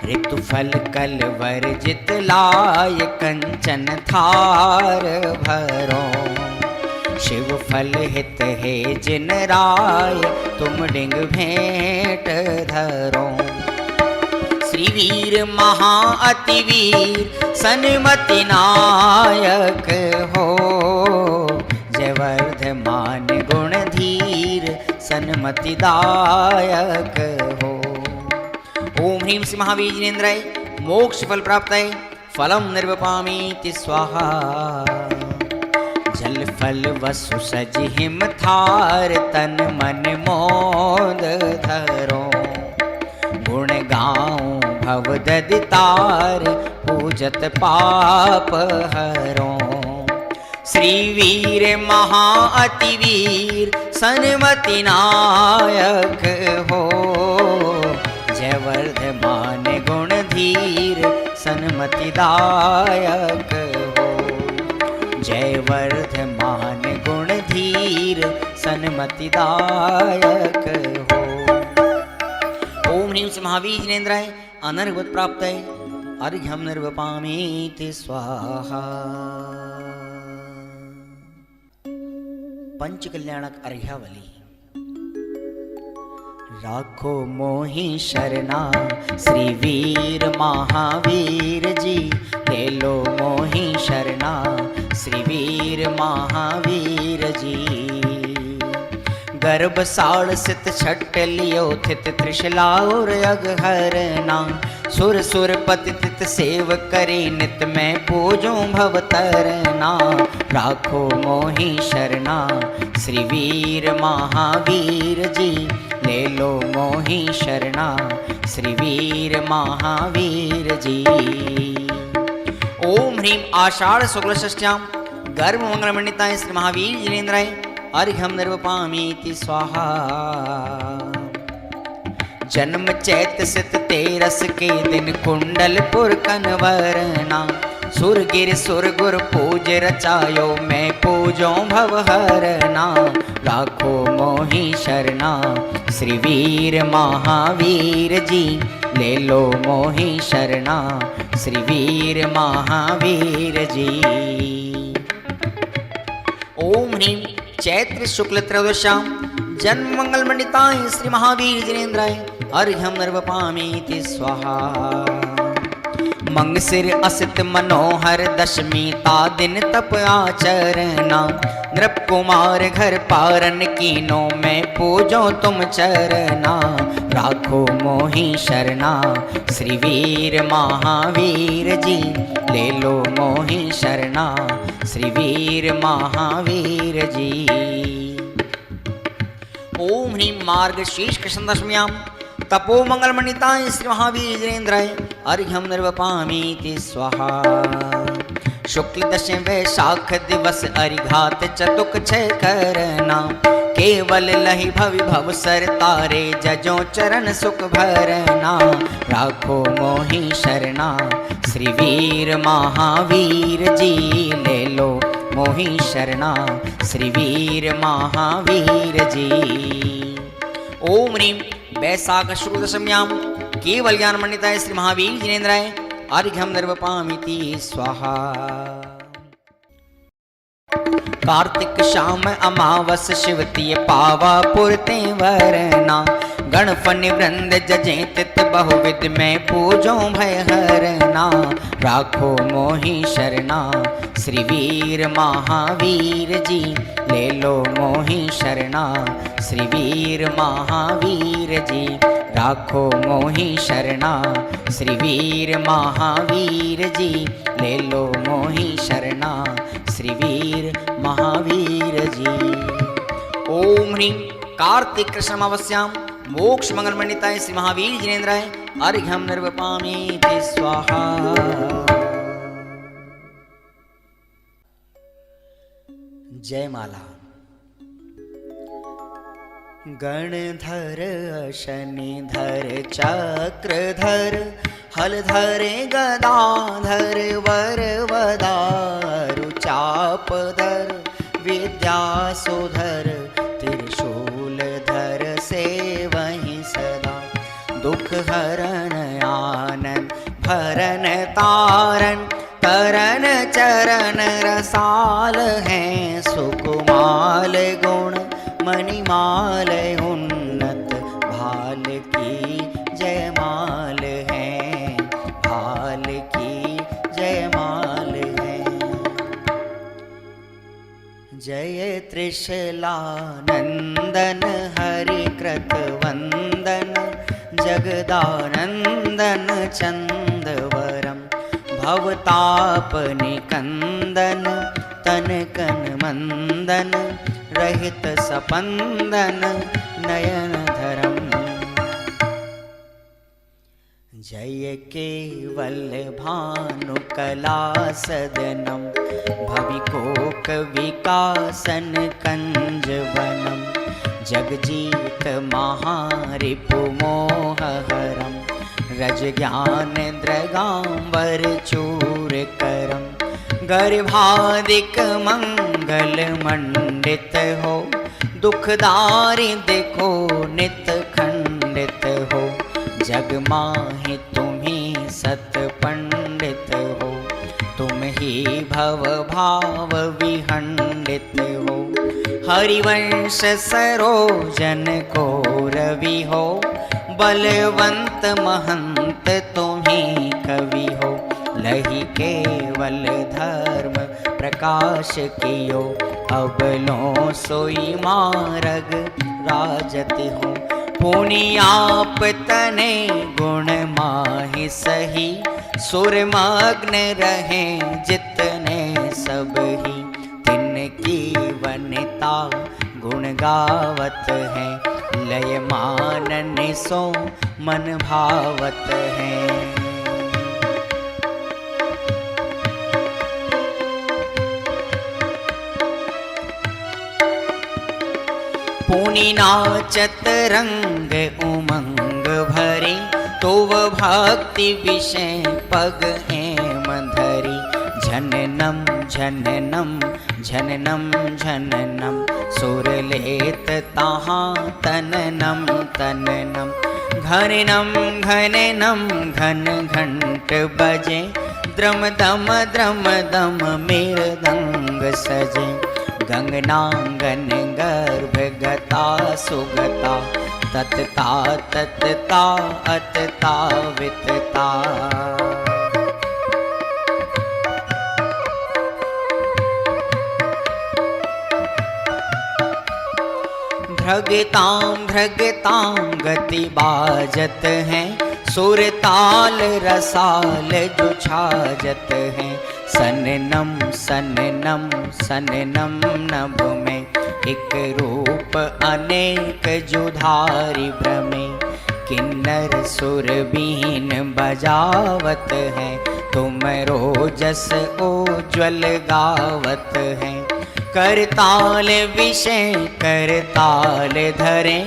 ऋतुफल कल वर्जित लाय कंचन थार भरो, शिव फल हित है जिन राय तुम डिंग भेंट धरो। श्री वीर महाअतिवीर सन्मति नायक हो, जय वर्धमान गुण धीर सन्मति दायक हो। ओम ह्रीं श्री महाबीजनेन्द्राय मोक्ष फल प्राप्तये फलम निर्वपामीति स्वाहा। जल फल वसु सज हिम थार तन मन मोद धरो, गुण गाऊं भव ददितार पूजत पाप हरो। श्री वीर महाअतिवीर सन्मति नायक हो, जय वर्धमान गुण धीर सन्मतिदायक हो। जय वर्धमान गुण धीर सन्मतिदायक हो। ओम ह्रीं श्री महावीर जिनेन्द्राय अनर्गवत प्राप्तये अर्घ्यं निर्वपामीति स्वाहा। पंचकल्याणक अर्घ्यावली। राखो मोहि शरणा श्री वीर महावीर जी, ले लो मोहि शरणा श्री वीर महावीर जी। गर्भ साड़ सित छट लियो थित त्रिशला और अगहरना, सुर सुर पति तित सेव करे नित मैं पूजो भवतरना। राखो मोहि शरणा श्री वीर महावीर जी, ले लो मोहि शरणा श्री वीर महावीर जी। ओम ह्रीं आषाढ़ शुक्ल षष्ठ्यां गर्भ मंगलमंडिताय श्री महावीर जिनेन्द्राय अर्घ्यं निर्वपामीति स्वाहा। जन्म चैत सित तेरस के दिन कुंडलपुर कनवरना, सुरगिर सुरगुर पूज रचायो मैं पूजो भवहरना। राखो मोहि शरणा श्री वीर महावीर जी, ले लो मोहि शरणा श्री वीर महावीर जी। ओम ह्रीं चैत्र शुक्ल त्रयोदश्यां जन्म मंगल मंडिताय श्री महावीर जिनेन्द्राय अर्घ्यं निर्वपामीति स्वाहा। मंगसिर असित मनोहर दशमी ता दिन तप आचरना, नृप कुमार घर पारन कीनो मैं पूजो तुम चरना। राखो मोहि शरणा श्री वीर महावीर जी, ले लो मोहि शरणा श्री वीर महावीर जी। ओम ह्रीं मार्गशीर्ष कृष्ण दशम्यां तपो मंगलमंडिताय श्री महावीर जिनेन्द्राय अर्घ्यं निर्वपामीति स्वाहा। शुक्ल दशम वैशाख दिवस अरिघात चतुक छय करना, केवल लहि भवि भव सर तारे जजो चरण सुख भरना। राखो मोहि शरणा श्री वीर महावीर जी, ले लो मोहि शरणा श्री वीर महावीर जी। ओम ह्रीं वैशाख शुक्ल दशम्यां केवल ज्ञान मंडिताय श्री महावीर जिनेन्द्राय अर्घ्यं निर्वपामीति स्वाहा। कार्तिक शाम अमावस शिवतीय पावा पुरते वरना, गणफन वृंद जजे तित बहुविध में पूजो भय हरना। राखो मोहि शरणा श्री वीर महावीर जी, ले लो मोहि शरणा श्री वीर महावीर जी। राखो मोहि शरणा श्री वीर महावीर जी, ले लो मोहि शरणा श्री वीर महावीर जी। ओम ह्रीं कार्तिक कृष्ण अमावस्यां मोक्ष मंगल मंडिताय श्री महावीर जिनेन्द्राय अर्घ्यं निर्वपामीति स्वाहा। जय माला। गणधर शनिधर चक्रधर हलधर गदाधर वरवदारु चापधर विद्यासुधर त्रिशूलधर सेवहि सदा। दुख हरण आनंद भरन तारन करन चरण रसाल हैं सुकुमाल गुण मणिमाल उन्नत भाल की जयमाल है, भाल की जयमाल है। जय त्रिशलानंदन हरि कृत वंदन जगदानंदन चंदवरम भवतापनिकंदन तनकन मंदन रहित सपंदन नयन धरम। जय केवल भानु कला सदनम भविकोक विकासन कंजवनम जगजीत महारिपु मोहहरम रज ज्ञान द्रगांबर चूर करम, गर्भादिक मंगल मंडित हो, दुखदारी देखो नित खंडित हो, जग माहि तुम्ही सत पंडित हो, तुम ही भव भाव विहंडित हो, हरिवंश सरोजन को रवि हो, बलवंत महंत तुम्ही कवि हो, लही केवल धर्म प्रकाश कियो, अब लो सोई मार्ग राजति हो, पुनियाप तने गुण माहि सही, सुरमग्न रहे जितने सब ही, तिनकी वनिता गुण गावत है, लय मानन सो मन भावत है। पुनि नाचत रंग उमंग भरे, तो वह भक्ति विषय पग एम धरी, झननम झननम झननम झननम, सुर लेत ताहाँ तननम तननम, घननम घननम घन घंट बजे, द्रम दम मृदंग सजे, गंगनांगन गर्भ गता सुगता, ततता ततता अतता वितता, भ्रगतां गति बाजत हैं, सुर ताल रसाल जो छाजत हैं, सननम सननम सननम नभ में, एक रूप अनेक जुधारी भ्रमे, किन्नर सुर बीन बजावत है, तुम रोजस उज्ज्वल गावत है, करताल विषय करताल धरे,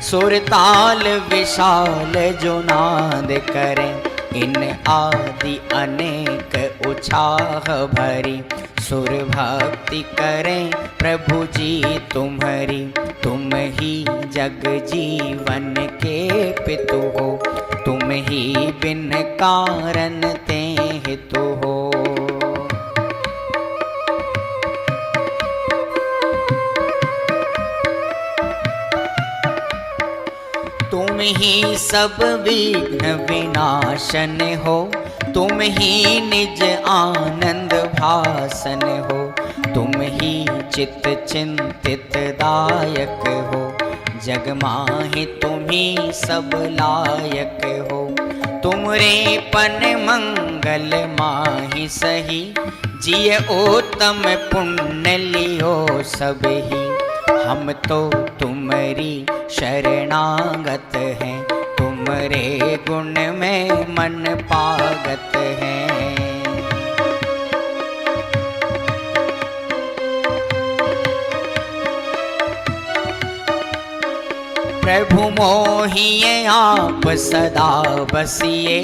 सुरताल विशाल जो नाद करें, इन आदि अनेक उछाह भरी, सुर भक्ति करें प्रभु जी तुम्हारी, तुम ही जग जीवन के पितु हो, तुम ही बिन कारण ते हितु हो। तुम ही सब विघ्न विनाशन हो, तुम ही निज आनंद भासन हो, तुम ही चित्त चिंतित दायक हो, जग माहि तुम ही सब लायक हो, तुमरे पन मंगल माहि सही, जिय उत्तम पुण्य लियो सब ही, हम तो तुम्हारी शरणागत हैं, तुम्हारे गुण में मन पागत हैं। प्रभु मोहिए आप सदा बसिए,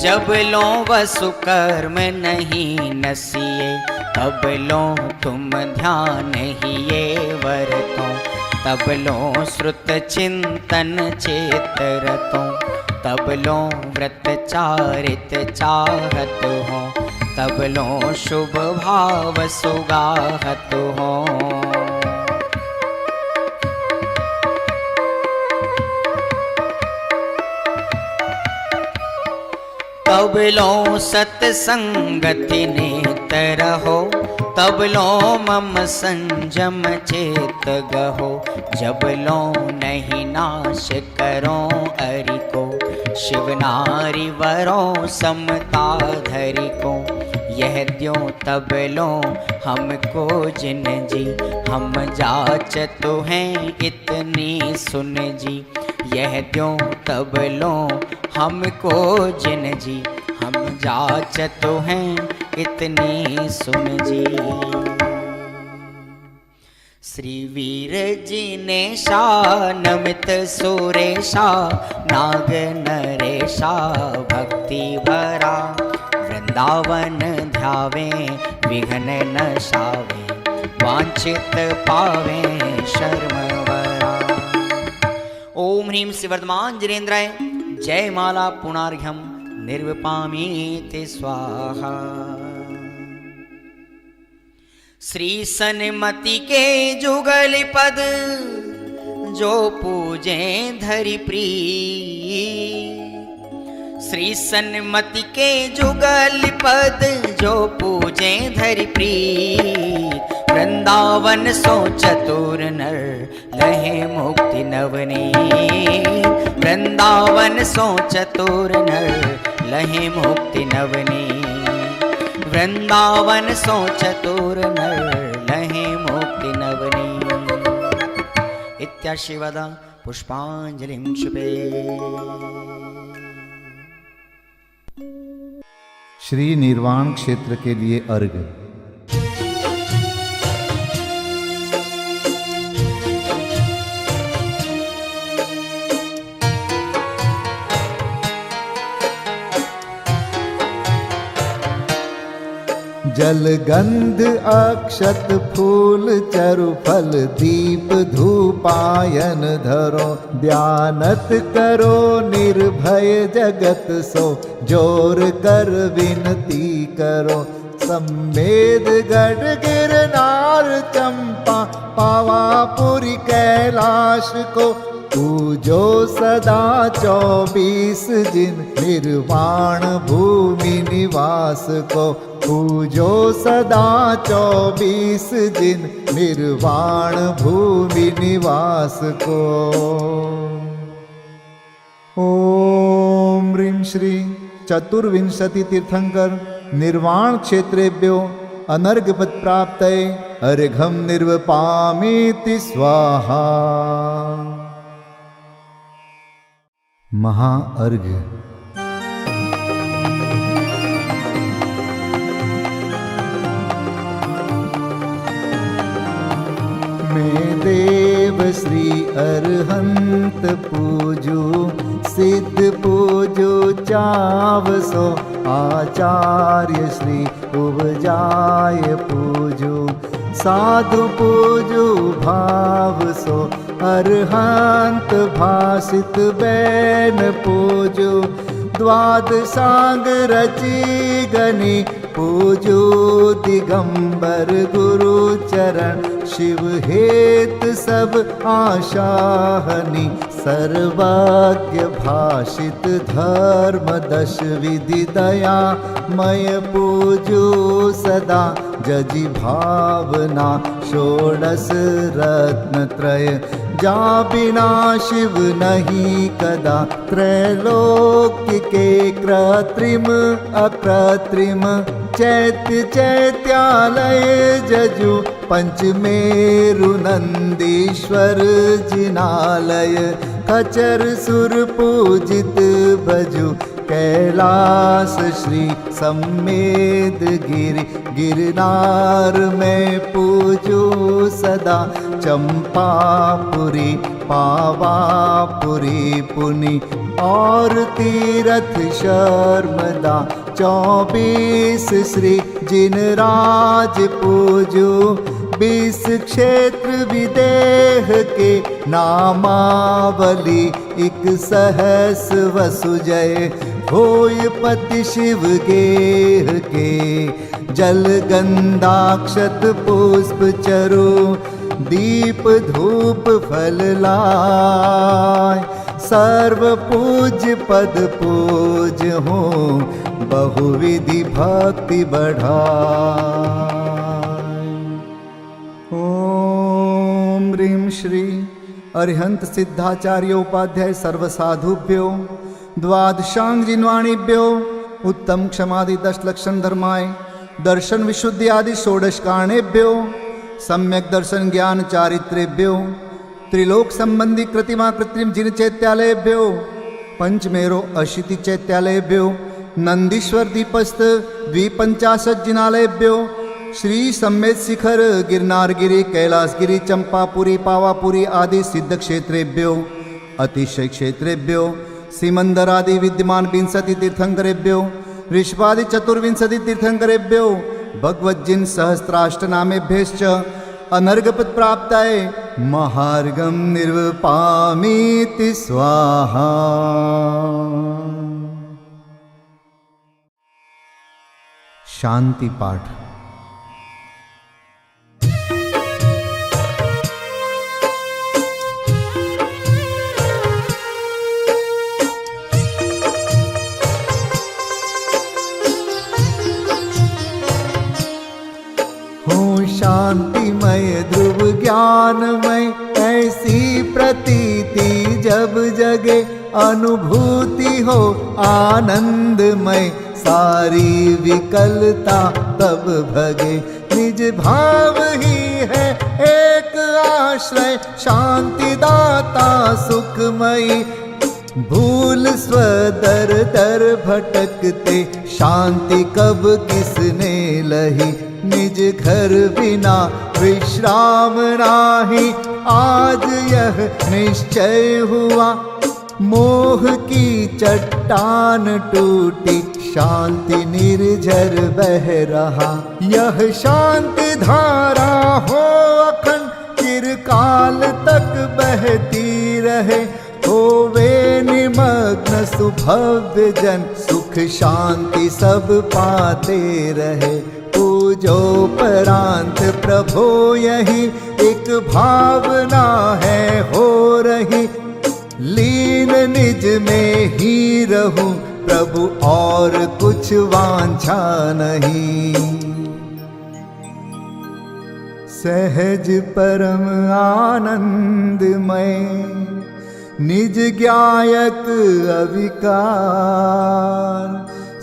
जब लो वसु कर्म नहीं नसिए, तब लो तुम ध्यान ही ये वरतो, तब लो श्रुत चिंतन चेत रतो, तब लो व्रत चारित चाहत हो, तब लो शुभ भाव सुगाहत हो। तब लो सत्संगति नेतर हो, तब लो मम संजम चेत गहो, जब लो नहीं नाश करो अरि को, शिव नारी वरों समता धरि को, यह द्यो तब लो हमको जिन जी, हम जाचत हैं इतनी सुन जी, यह द्यो तब लो हमको जिन जी, हम जाचत हैं इतनी सुन जी। श्रीवीरजिने शा नमित सुरेशा नाग नरेशा भक्ति भरा वृंदावन ध्यावे विघ्न नशावे वांछित पावे शर्म वरा। ओम ह्रीं श्रीवर्धमाञ्जनेन्द्राय जय माला पुनार्घ्यम निर्विपामीति स्वाहा। श्री सन्मति के जुगल पद जो पूजे धरि प्रीत, श्री सन्मति के जुगल पद जो पूजे धरि प्रीत, वृंदावन सो चतुर नर लहे मुक्ति नवनीत, वृंदावन सो चतुर नर लहे मुक्ति नवनीत, वृंदावन सो चतुर नर लहे मुक्ति नवनीत। इत्याशिवदा पुष्पांजलिं शुभे। श्री निर्वाण क्षेत्र के लिए अर्घ्य। जल गंध अक्षत फूल चरु फल दीप धूपायन धरो, ध्यानत करो निर्भय जगत सो, जोर कर विनती करो। सम्मेद गढ़ गिरनार चंपा पावापुरी कैलाश को, पूजो सदा 24 दिन निर्वाण भूमि निवास को, पूजो सदा 24 दिन निर्वाण भूमि निवास को। ओम ह्रीं श्री चतुर्विंशति तीर्थंकर निर्वाण क्षेत्रेभ्यो अनर्घपद प्राप्तये अर्घ्यं निर्वपामीति स्वाहा। महाअर्घ्य। मैं देव श्री अरहंत पूजू, सिद्ध पूजू चावसो, आचार्य श्री उपजाय पूजू, साधु पूजू भाव सो, अरहंत भासित बैन पूजू, द्वादशांग रची गनी पूजू, दिगंबर गुरु चरण शिव हेत सब आशाहनी, सर्वज्ञ भाषित धर्म 10 विधि दया मय पूजू सदा, जजी भावना 16 रत्न त्रय, जा बिना शिव नहीं कदा, त्रैलोक्य के कृत्रिम अकृत्रिम, चैत्य चैत्यालय जजु, पंचमेरु नंदीश्वर जिनालय, खचर सुर पूजित भजु, कैलास श्री सम्मेद गिरि, गिरनार में पूजू सदा, चंपापुरी पावापुरी पुनि, और तीरथ शर्मदा 24 श्री जिनराज पूजू, 20 क्षेत्र विदेह के नामावली, 1 सहस वसुजय होय पति शिव गेह के, जल गंधाक्षत पुष्प चरु, दीप धूप फल लाय, सर्व पूज्य पद पूज हो, बहुविधि भक्ति बढ़ाय। ओम ह्रीं श्री अरिहंत सिद्धाचार्य उपाध्याय सर्वसाधुभ्यो, द्वादशांग जिन्वाणीभ्यो, उत्तम क्षमादि 10 लक्षण धर्माय, दर्शन विशुद्धि आदि 16 कारणेभ्यो, सम्यक दर्शन ज्ञान चारित्रेभ्यो, त्रिलोक संबंधी कृतिमा कृत्रिम जिन चैत्यालयभ्यो, पंचमेरो अशीति चैत्यालयभ्यो, नंदीश्वर दीपस्थ 250 जिनालयभ्यो, श्री सम्मेत शिखर गिरनारगिरी कैलासगिरी चंपापुरी पावापुरी आदि सिद्ध क्षेत्रेभ्यो अतिशय क्षेत्रेभ्यो सीमंदरादि विद्यमान विंशति तीर्थंकरेभ्यो ऋषभादि चतुर्विंशति तीर्थंकरेभ्यो भगवज्जिन सहस्राष्टनामेभ्यश्च अनर्घपद प्राप्ताय महार्गम निर्वपामीति स्वाहा। शांति पाठ। हो शांतिमय ध्रुव ज्ञानमय ऐसी प्रतीति जब जगे अनुभूति हो आनंदमय सारी विकलता तब भगे निज भाव ही है एक आश्रय शांति दाता सुखमयी भूल स्वदर दर भटकते शांति कब किसने लही निज घर बिना विश्राम नाही आज यह निश्चय हुआ मोह की चट्टान टूटी शांति निर्झर बह रहा यह शांति धारा हो अखंड चिरकाल तक बहती रहे होवे निमग्न सुभव्य जन सुख शांति सब पाते रहे पूजोपरांत प्रभो यही एक भावना है हो रही लीन निज में ही रहूं प्रभु और कुछ वांछा नहीं सहज परम आनंदमय निज ज्ञायक अविकार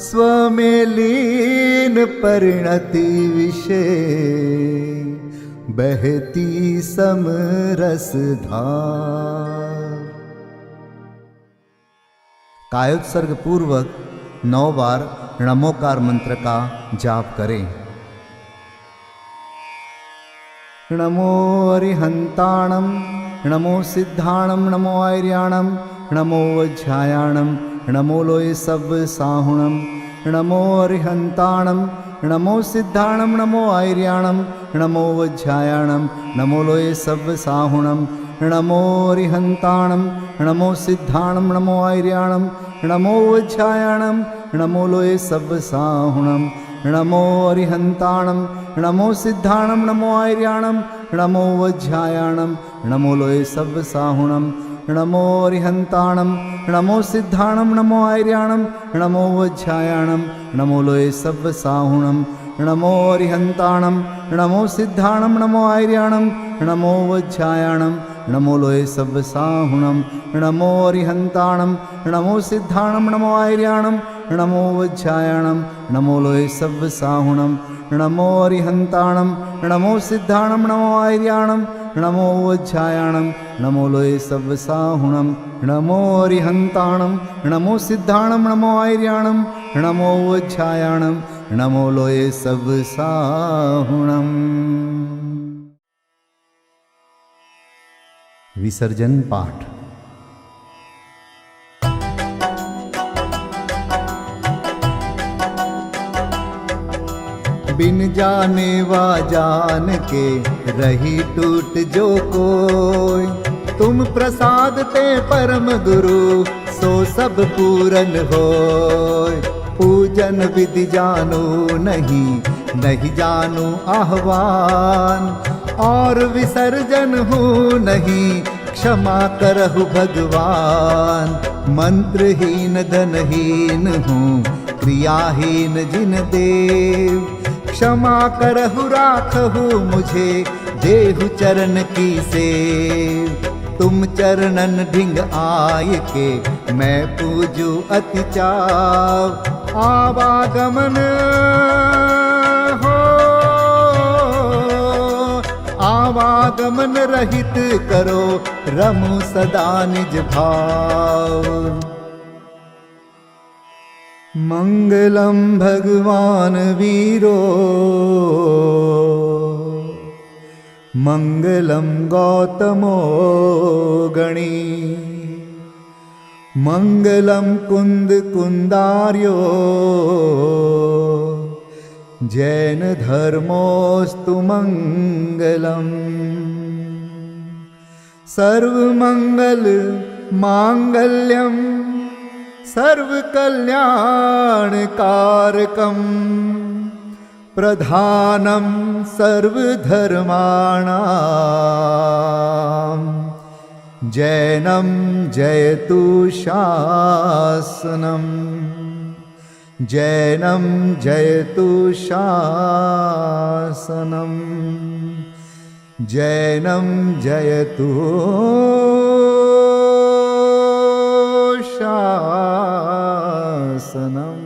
स्व में लीन परिणति विषय बहती समरस धार। कायोत्सर्ग पूर्वक 9 बार नमोकार मंत्र का जाप करें। नमो अरिहंताणम नमो सिद्धाणम नमो आर्याणम नमो वज्रायाणम नमो लोय सब साहुणम नमो अरिहंताणम नमो सिद्धाणम नमो आर्याणम नमो वज्रायाणम नमो लोय सब साहुणम नमो अरिहंताणम नमो सिद्धाणम नमो आर्याणम नमो वज्रायाणम नमो लोय सब साहुणम नमो अरिहंताणम नमो सिद्धाणम नमो आर्याणम नमो वज्रायाणम नमो लोय सब साहुणम नमो अरिहंताणम नमो सिद्धाणम नमो आर्याणम नमो वज्रायाणम नमो लोय सब साहुणम नमो अरिहंताणम नमो सिद्धाणम नमो आर्याणम नमो वज्रायाणम नमो लोय सब साहुणम नमो अरिहंताणम नमो सिद्धाणम नमो आर्याणम नमो वज्रायाणम नमो लोय सब साहुणम नमो अरिहंताणम नमो सिद्धाणम नमो आर्याणम नमो वज्रायाणम नमो लोय सब साहुणम नमो अरिहंताणम नमो सिद्धाणम नमो आर्याणम नमो वज्रायाणम नमो लोय सब साहुणम। विसर्जन पाठ। बिन जाने वा जान के रही टूट जो कोई तुम प्रसाद ते परम गुरु सो सब पूरन होय पूजन विधि जानो नहीं जानो आह्वान और विसर्जन हूँ नहीं क्षमा करहु भगवान मंत्रहीन धनहीन हूँ क्रियाहीन जिन देव क्षमा करहु राखहु मुझे देहु चरण की सेव तुम चरणन ढिंग आय के मैं पूजू अति चाव आवागमन हो आवागमन रहित करो रमु सदा निज भाव मङ्गलं भगवान् वीरो मङ्गलं गौतमो गणी मङ्गलं कुन्दकुन्दार्यो जैनधर्मोऽस्तु मङ्गलम् सर्वमङ्गलमाङ्गल्यं सर्वकल्याणकारकं प्रधानं सर्वधर्माणां जैनं जयतु शासनम् जैनं जयतु शासनम् जैनं जयतु शासनम्।